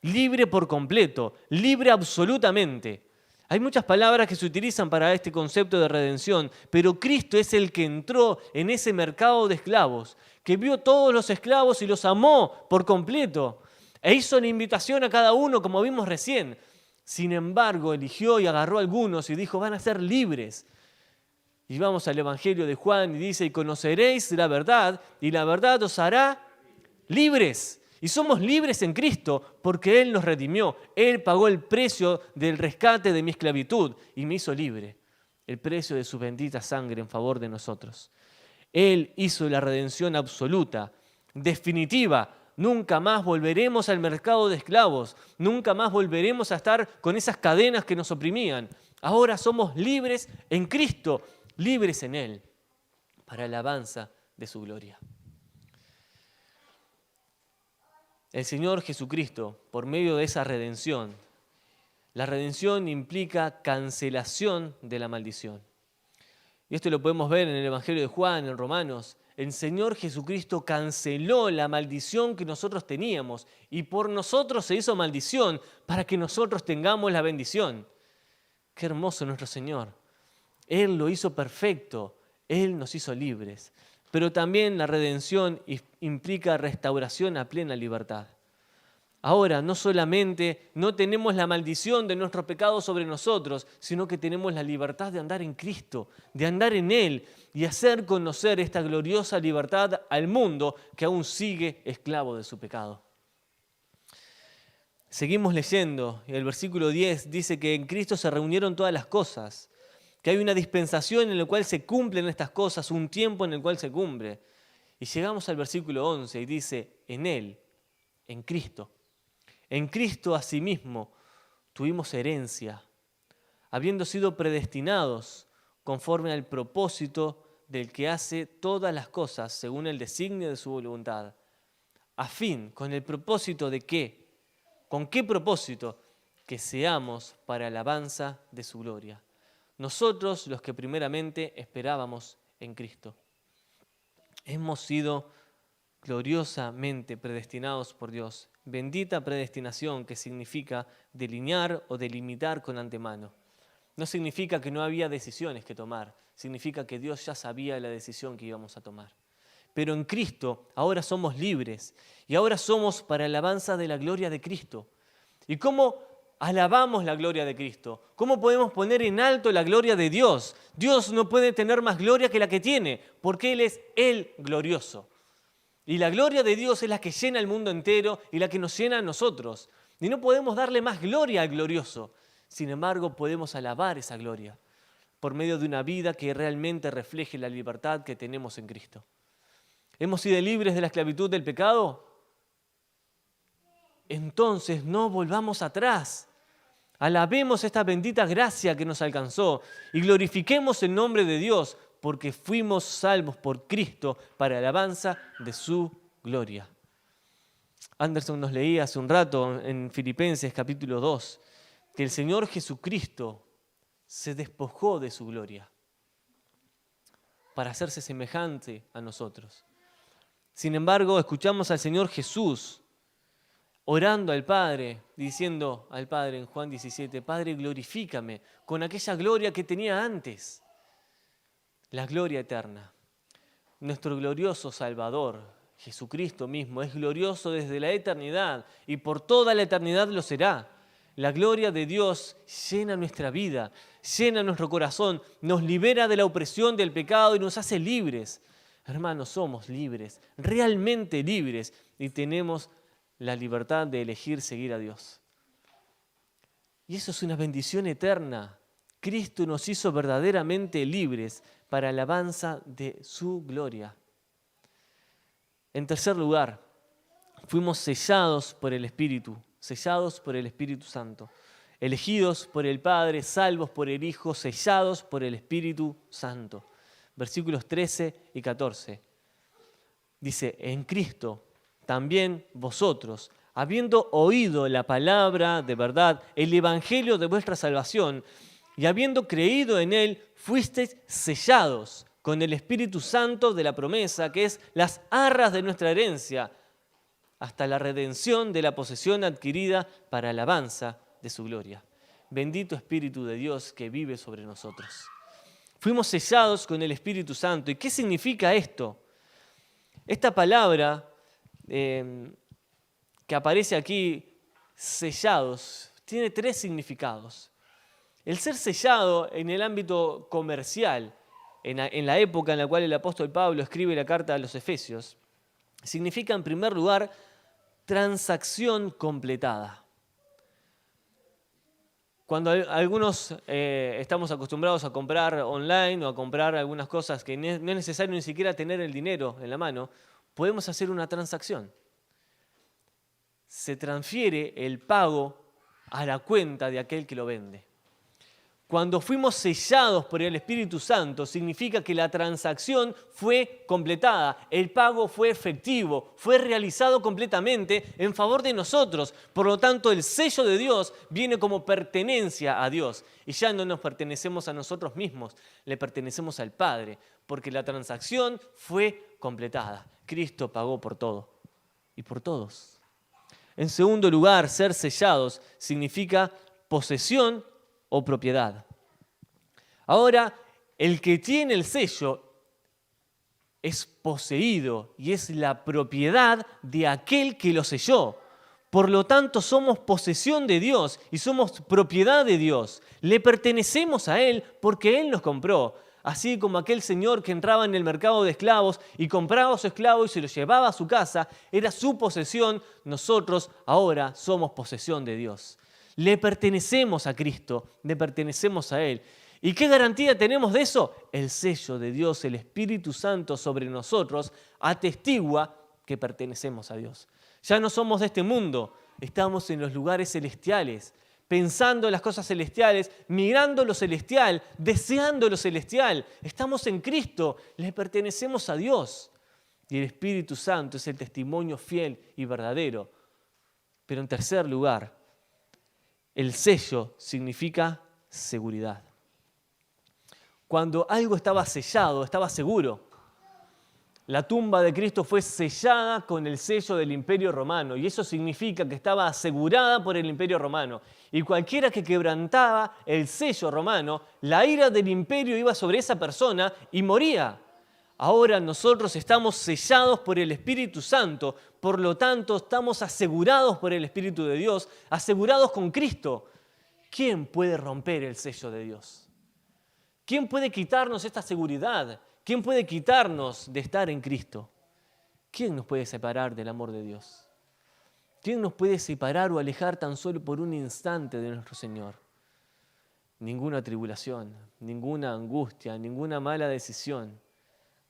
libre por completo, libre absolutamente. Hay muchas palabras que se utilizan para este concepto de redención, pero Cristo es el que entró en ese mercado de esclavos, que vio todos los esclavos y los amó por completo, e hizo la invitación a cada uno, como vimos recién. Sin embargo, eligió y agarró a algunos y dijo, van a ser libres. Y vamos al Evangelio de Juan y dice, y conoceréis la verdad, y la verdad os hará libres. Y somos libres en Cristo porque Él nos redimió. Él pagó el precio del rescate de mi esclavitud y me hizo libre. El precio de su bendita sangre en favor de nosotros. Él hizo la redención absoluta, definitiva. Nunca más volveremos al mercado de esclavos. Nunca más volveremos a estar con esas cadenas que nos oprimían. Ahora somos libres en Cristo, libres en Él, para alabanza de su gloria. el Señor Jesucristo, por medio de esa redención. La redención implica cancelación de la maldición. Y esto lo podemos ver en el Evangelio de Juan, en Romanos. El Señor Jesucristo canceló la maldición que nosotros teníamos y por nosotros se hizo maldición para que nosotros tengamos la bendición. Qué hermoso nuestro Señor. Él lo hizo perfecto, Él nos hizo libres. Pero también la redención implica restauración a plena libertad. Ahora, no solamente no tenemos la maldición de nuestros pecados sobre nosotros, sino que tenemos la libertad de andar en Cristo, de andar en Él y hacer conocer esta gloriosa libertad al mundo que aún sigue esclavo de su pecado. Seguimos leyendo, y el versículo 10 dice que en Cristo se reunieron todas las cosas, que hay una dispensación en la cual se cumplen estas cosas, un tiempo en el cual se cumple. Y llegamos al versículo 11 y dice, en Él, en Cristo. En Cristo asimismo tuvimos herencia, habiendo sido predestinados conforme al propósito del que hace todas las cosas según el designio de su voluntad. A fin, con el propósito de qué, ¿con qué propósito? Que seamos para alabanza de su gloria. Nosotros los que primeramente esperábamos en Cristo. Hemos sido gloriosamente predestinados por Dios. Bendita predestinación, que significa delinear o delimitar con antemano. No significa que no había decisiones que tomar, significa que Dios ya sabía la decisión que íbamos a tomar. Pero en Cristo ahora somos libres y ahora somos para alabanza de la gloria de Cristo. ¿Y cómo alabamos la gloria de Cristo? ¿Cómo podemos poner en alto la gloria de Dios? Dios no puede tener más gloria que la que tiene, porque Él es el glorioso. Y la gloria de Dios es la que llena el mundo entero y la que nos llena a nosotros. Y no podemos darle más gloria al glorioso. Sin embargo, podemos alabar esa gloria por medio de una vida que realmente refleje la libertad que tenemos en Cristo. ¿Hemos sido libres de la esclavitud del pecado? Entonces no volvamos atrás. Alabemos esta bendita gracia que nos alcanzó y glorifiquemos el nombre de Dios, porque fuimos salvos por Cristo para alabanza de su gloria. Anderson nos leía hace un rato en Filipenses capítulo 2 que el Señor Jesucristo se despojó de su gloria para hacerse semejante a nosotros. Sin embargo, escuchamos al Señor Jesús orando al Padre, diciendo al Padre en Juan 17, Padre, glorifícame con aquella gloria que tenía antes. La gloria eterna. Nuestro glorioso Salvador, Jesucristo mismo, es glorioso desde la eternidad y por toda la eternidad lo será. La gloria de Dios llena nuestra vida, llena nuestro corazón, nos libera de la opresión del pecado y nos hace libres. Hermanos, somos libres, realmente libres, y tenemos la libertad de elegir seguir a Dios. Y eso es una bendición eterna. Cristo nos hizo verdaderamente libres para alabanza de su gloria. En tercer lugar, fuimos sellados por el Espíritu Santo, elegidos por el Padre, salvos por el Hijo, sellados por el Espíritu Santo. Versículos 13 y 14. Dice, en Cristo también vosotros, habiendo oído la palabra de verdad, el evangelio de vuestra salvación, y habiendo creído en Él, fuisteis sellados con el Espíritu Santo de la promesa, que es las arras de nuestra herencia, hasta la redención de la posesión adquirida para alabanza de su gloria. Bendito Espíritu de Dios que vive sobre nosotros. Fuimos sellados con el Espíritu Santo. ¿Y qué significa esto? Esta palabra que aparece aquí, sellados, tiene tres significados. El ser sellado en el ámbito comercial, en la época en la cual el apóstol Pablo escribe la carta a los Efesios, significa en primer lugar transacción completada. Cuando algunos estamos acostumbrados a comprar online o a comprar algunas cosas que no es necesario ni siquiera tener el dinero en la mano, podemos hacer una transacción. Se transfiere el pago a la cuenta de aquel que lo vende. Cuando fuimos sellados por el Espíritu Santo, significa que la transacción fue completada, el pago fue efectivo, fue realizado completamente en favor de nosotros. Por lo tanto, el sello de Dios viene como pertenencia a Dios. Y ya no nos pertenecemos a nosotros mismos, le pertenecemos al Padre, porque la transacción fue completada. Cristo pagó por todo y por todos. En segundo lugar, ser sellados significa posesión o propiedad. Ahora, el que tiene el sello es poseído y es la propiedad de aquel que lo selló. Por lo tanto, somos posesión de Dios y somos propiedad de Dios. Le pertenecemos a Él porque Él nos compró. Así como aquel señor que entraba en el mercado de esclavos y compraba a su esclavo y se lo llevaba a su casa, era su posesión, nosotros ahora somos posesión de Dios. Le pertenecemos a Cristo, le pertenecemos a Él. ¿Y qué garantía tenemos de eso? El sello de Dios, el Espíritu Santo sobre nosotros, atestigua que pertenecemos a Dios. Ya no somos de este mundo, estamos en los lugares celestiales, pensando en las cosas celestiales, mirando lo celestial, deseando lo celestial. Estamos en Cristo, le pertenecemos a Dios. Y el Espíritu Santo es el testimonio fiel y verdadero. Pero en tercer lugar, el sello significa seguridad. Cuando algo estaba sellado, estaba seguro. La tumba de Cristo fue sellada con el sello del Imperio Romano y eso significa que estaba asegurada por el Imperio Romano. Y cualquiera que quebrantaba el sello romano, la ira del imperio iba sobre esa persona y moría. Ahora nosotros estamos sellados por el Espíritu Santo, por lo tanto estamos asegurados por el Espíritu de Dios, asegurados con Cristo. ¿Quién puede romper el sello de Dios? ¿Quién puede quitarnos esta seguridad? ¿Quién puede quitarnos de estar en Cristo? ¿Quién nos puede separar del amor de Dios? ¿Quién nos puede separar o alejar tan solo por un instante de nuestro Señor? Ninguna tribulación, ninguna angustia, ninguna mala decisión.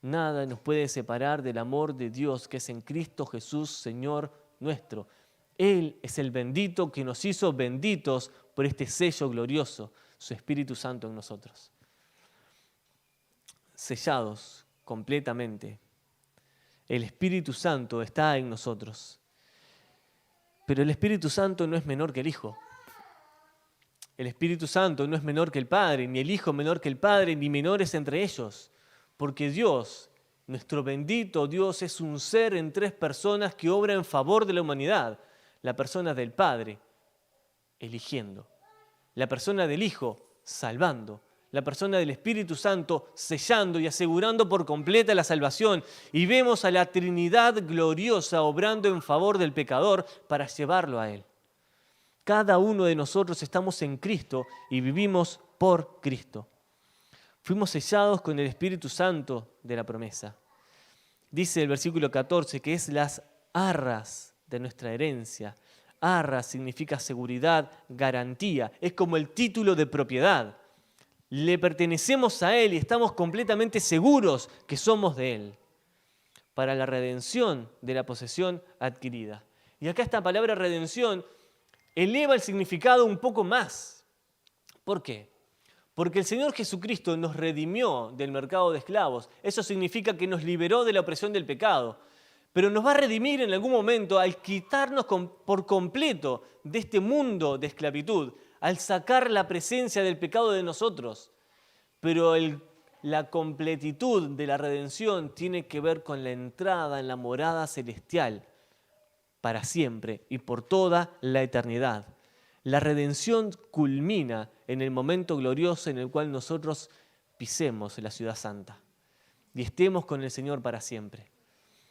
Nada nos puede separar del amor de Dios que es en Cristo Jesús, Señor nuestro. Él es el bendito que nos hizo benditos por este sello glorioso, su Espíritu Santo en nosotros. Sellados completamente. El Espíritu Santo está en nosotros. Pero el Espíritu Santo no es menor que el Hijo. El Espíritu Santo no es menor que el Padre, ni el Hijo menor que el Padre, ni menores entre ellos. Porque Dios, nuestro bendito Dios, es un ser en tres personas que obra en favor de la humanidad. La persona del Padre, eligiendo. La persona del Hijo, salvando. La persona del Espíritu Santo, sellando y asegurando por completa la salvación. Y vemos a la Trinidad gloriosa obrando en favor del pecador para llevarlo a Él. Cada uno de nosotros estamos en Cristo y vivimos por Cristo. Fuimos sellados con el Espíritu Santo de la promesa. Dice el versículo 14 que es las arras de nuestra herencia. Arras significa seguridad, garantía. Es como el título de propiedad. Le pertenecemos a Él y estamos completamente seguros que somos de Él. Para la redención de la posesión adquirida. Y acá esta palabra redención eleva el significado un poco más. ¿Por qué? Porque el Señor Jesucristo nos redimió del mercado de esclavos. Eso significa que nos liberó de la opresión del pecado. Pero nos va a redimir en algún momento al quitarnos por completo de este mundo de esclavitud, al sacar la presencia del pecado de nosotros. Pero la completitud de la redención tiene que ver con la entrada en la morada celestial para siempre y por toda la eternidad. La redención culmina en el momento glorioso en el cual nosotros pisemos la ciudad santa y estemos con el Señor para siempre.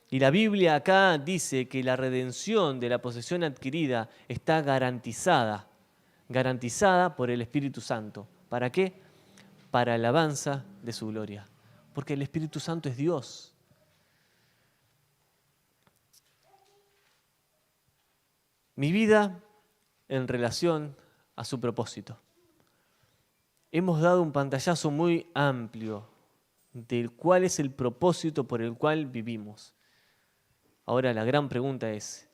Y la Biblia acá dice que la redención de la posesión adquirida está garantizada por el Espíritu Santo. ¿Para qué? Para alabanza de su gloria. Porque el Espíritu Santo es Dios. Mi vida en relación a su propósito. Hemos dado un pantallazo muy amplio del cuál es el propósito por el cual vivimos. Ahora la gran pregunta es,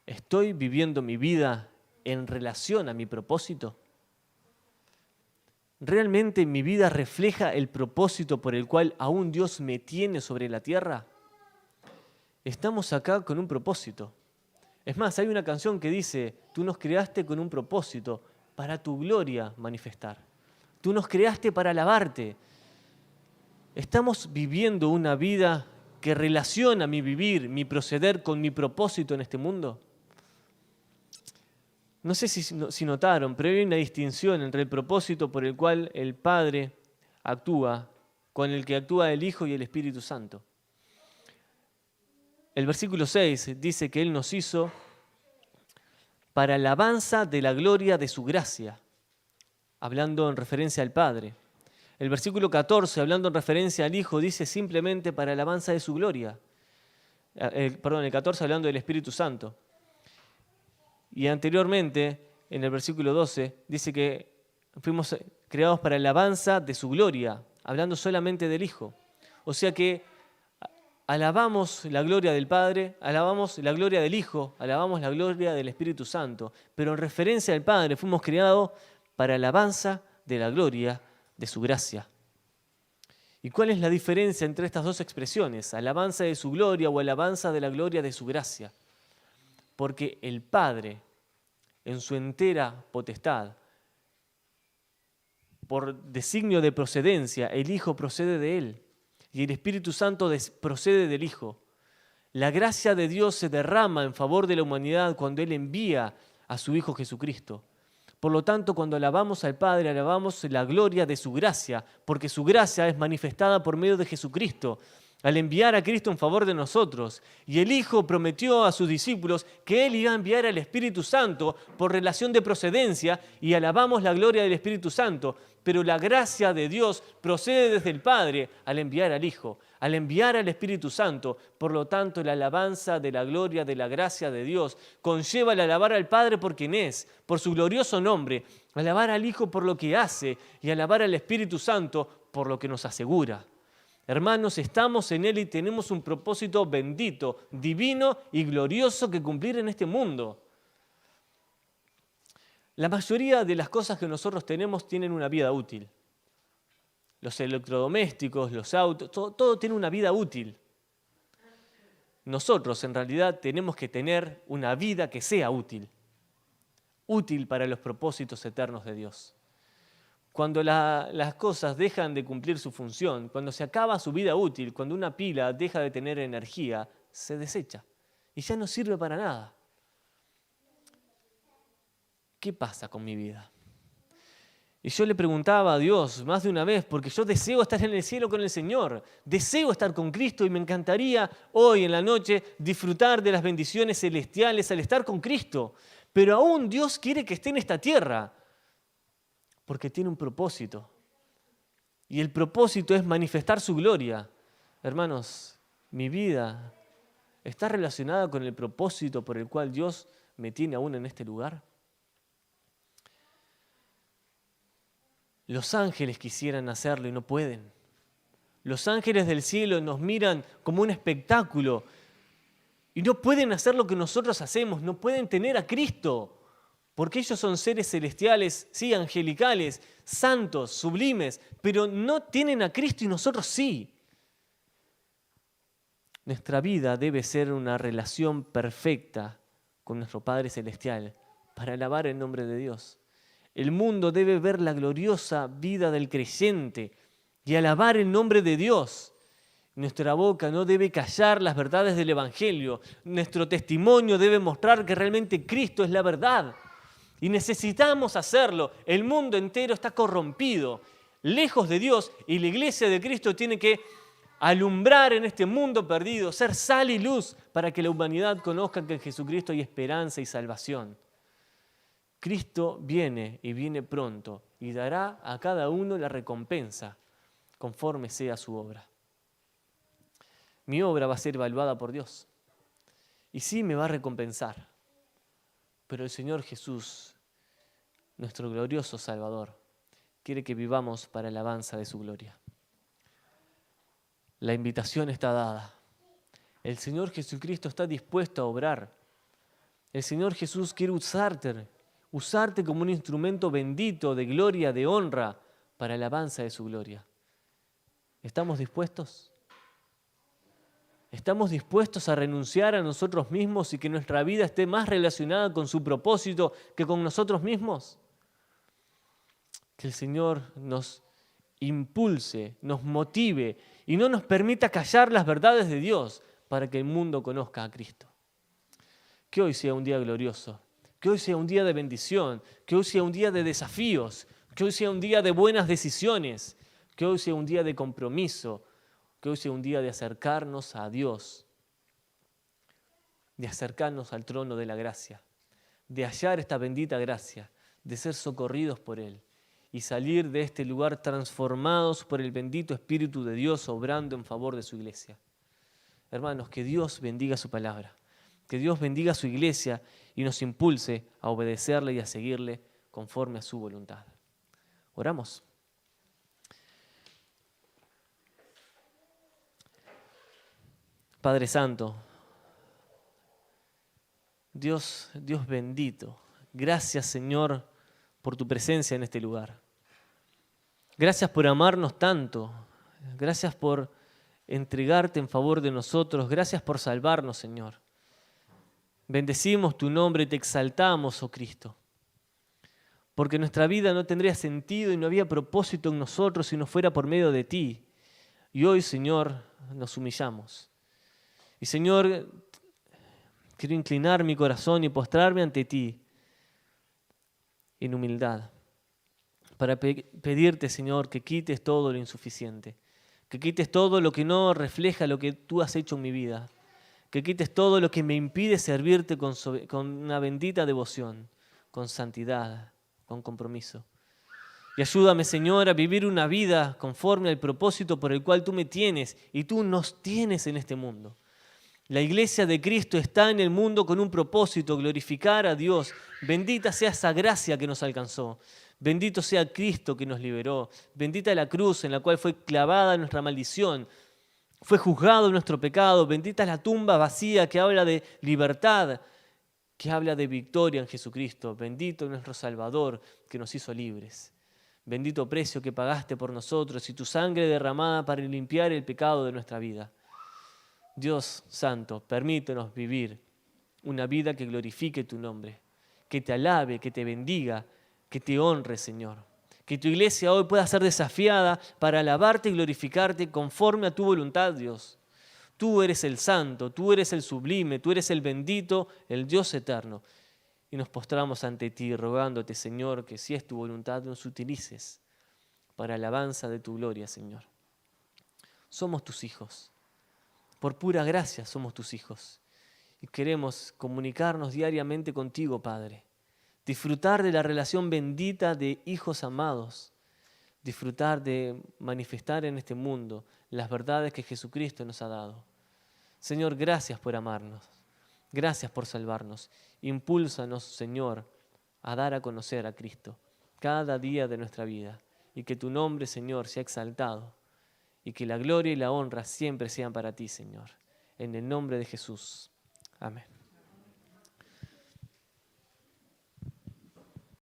¿estoy viviendo mi vida en relación a mi propósito? ¿realmente mi vida refleja el propósito por el cual aún Dios me tiene sobre la tierra? Estamos acá con un propósito. Es más, hay una canción que dice, tú nos creaste con un propósito para tu gloria manifestar. Tú nos creaste para alabarte. ¿Estamos viviendo una vida que relaciona mi vivir, mi proceder con mi propósito en este mundo? No sé si notaron, pero hay una distinción entre el propósito por el cual el Padre actúa, con el que actúa el Hijo y el Espíritu Santo. El versículo 6 dice que Él nos hizo para alabanza de la gloria de su gracia, hablando en referencia al Padre. El versículo 14, hablando en referencia al Hijo, dice simplemente para alabanza de su gloria. El 14 hablando del Espíritu Santo. Y anteriormente, en el versículo 12, dice que fuimos creados para alabanza de su gloria, hablando solamente del Hijo. O sea que alabamos la gloria del Padre, alabamos la gloria del Hijo, alabamos la gloria del Espíritu Santo, pero en referencia al Padre fuimos creados para alabanza de la gloria de su gracia. ¿Y cuál es la diferencia entre estas dos expresiones? Alabanza de su gloria o alabanza de la gloria de su gracia. Porque el Padre, en su entera potestad, por designio de procedencia, el Hijo procede de Él y el Espíritu Santo procede del Hijo. La gracia de Dios se derrama en favor de la humanidad cuando Él envía a su Hijo Jesucristo. Por lo tanto, cuando alabamos al Padre, alabamos la gloria de su gracia, porque su gracia es manifestada por medio de Jesucristo, al enviar a Cristo en favor de nosotros. Y el Hijo prometió a sus discípulos que Él iba a enviar al Espíritu Santo por relación de procedencia, y alabamos la gloria del Espíritu Santo. Pero la gracia de Dios procede desde el Padre al enviar al Hijo, al enviar al Espíritu Santo. Por lo tanto, la alabanza de la gloria, de la gracia de Dios, conlleva el alabar al Padre por quien es, por su glorioso nombre, alabar al Hijo por lo que hace y alabar al Espíritu Santo por lo que nos asegura. Hermanos, estamos en Él y tenemos un propósito bendito, divino y glorioso que cumplir en este mundo. La mayoría de las cosas que nosotros tenemos tienen una vida útil. Los electrodomésticos, los autos, todo tiene una vida útil. Nosotros en realidad tenemos que tener una vida que sea útil. Útil para los propósitos eternos de Dios. Cuando las cosas dejan de cumplir su función, cuando se acaba su vida útil, cuando una pila deja de tener energía, se desecha y ya no sirve para nada. ¿Qué pasa con mi vida? Y yo le preguntaba a Dios más de una vez, porque yo deseo estar en el cielo con el Señor, deseo estar con Cristo y me encantaría hoy en la noche disfrutar de las bendiciones celestiales al estar con Cristo. Pero aún Dios quiere que esté en esta tierra, porque tiene un propósito. Y el propósito es manifestar su gloria. Hermanos, mi vida está relacionada con el propósito por el cual Dios me tiene aún en este lugar. Los ángeles quisieran hacerlo y no pueden. Los ángeles del cielo nos miran como un espectáculo y no pueden hacer lo que nosotros hacemos, no pueden tener a Cristo, porque ellos son seres celestiales, sí, angelicales, santos, sublimes, pero no tienen a Cristo y nosotros sí. Nuestra vida debe ser una relación perfecta con nuestro Padre Celestial para alabar el nombre de Dios. El mundo debe ver la gloriosa vida del creyente y alabar el nombre de Dios. Nuestra boca no debe callar las verdades del Evangelio. Nuestro testimonio debe mostrar que realmente Cristo es la verdad. Y necesitamos hacerlo. El mundo entero está corrompido, lejos de Dios, y la iglesia de Cristo tiene que alumbrar en este mundo perdido, ser sal y luz para que la humanidad conozca que en Jesucristo hay esperanza y salvación. Cristo viene y viene pronto y dará a cada uno la recompensa conforme sea su obra. Mi obra va a ser evaluada por Dios y sí me va a recompensar, pero el Señor Jesús, nuestro glorioso Salvador, quiere que vivamos para la alabanza de su gloria. La invitación está dada. El Señor Jesucristo está dispuesto a obrar. El Señor Jesús quiere usarte como un instrumento bendito de gloria, de honra, para alabanza de su gloria. ¿Estamos dispuestos? ¿Estamos dispuestos a renunciar a nosotros mismos y que nuestra vida esté más relacionada con su propósito que con nosotros mismos? Que el Señor nos impulse, nos motive y no nos permita callar las verdades de Dios para que el mundo conozca a Cristo. Que hoy sea un día glorioso, que hoy sea un día de bendición, que hoy sea un día de desafíos, que hoy sea un día de buenas decisiones, que hoy sea un día de compromiso, que hoy sea un día de acercarnos a Dios, de acercarnos al trono de la gracia, de hallar esta bendita gracia, de ser socorridos por Él y salir de este lugar transformados por el bendito Espíritu de Dios obrando en favor de su iglesia. Hermanos, que Dios bendiga su palabra, que Dios bendiga su iglesia y nos impulse a obedecerle y a seguirle conforme a su voluntad. Oramos. Padre Santo, Dios bendito, gracias Señor por tu presencia en este lugar. Gracias por amarnos tanto, gracias por entregarte en favor de nosotros, gracias por salvarnos Señor. Bendecimos tu nombre y te exaltamos, oh Cristo, porque nuestra vida no tendría sentido y no había propósito en nosotros si no fuera por medio de ti. Y hoy Señor nos humillamos. Y Señor, quiero inclinar mi corazón y postrarme ante ti en humildad para pedirte, Señor, que quites todo lo insuficiente, que quites todo lo que no refleja lo que tú has hecho en mi vida, que quites todo lo que me impide servirte con una bendita devoción, con santidad, con compromiso. Y ayúdame, Señor, a vivir una vida conforme al propósito por el cual tú me tienes y tú nos tienes en este mundo. La iglesia de Cristo está en el mundo con un propósito, glorificar a Dios. Bendita sea esa gracia que nos alcanzó. Bendito sea Cristo que nos liberó. Bendita la cruz en la cual fue clavada nuestra maldición. Fue juzgado nuestro pecado. Bendita la tumba vacía que habla de libertad, que habla de victoria en Jesucristo. Bendito nuestro Salvador que nos hizo libres. Bendito precio que pagaste por nosotros y tu sangre derramada para limpiar el pecado de nuestra vida. Dios Santo, permítenos vivir una vida que glorifique tu nombre, que te alabe, que te bendiga, que te honre, Señor. Que tu iglesia hoy pueda ser desafiada para alabarte y glorificarte conforme a tu voluntad, Dios. Tú eres el santo, tú eres el sublime, tú eres el bendito, el Dios eterno. Y nos postramos ante ti rogándote, Señor, que si es tu voluntad nos utilices para alabanza de tu gloria, Señor. Somos tus hijos. Por pura gracia somos tus hijos y queremos comunicarnos diariamente contigo, Padre. Disfrutar de la relación bendita de hijos amados. Disfrutar de manifestar en este mundo las verdades que Jesucristo nos ha dado. Señor, gracias por amarnos. Gracias por salvarnos. Impúlsanos, Señor, a dar a conocer a Cristo cada día de nuestra vida. Y que tu nombre, Señor, sea exaltado. Y que la gloria y la honra siempre sean para ti, Señor. En el nombre de Jesús. Amén.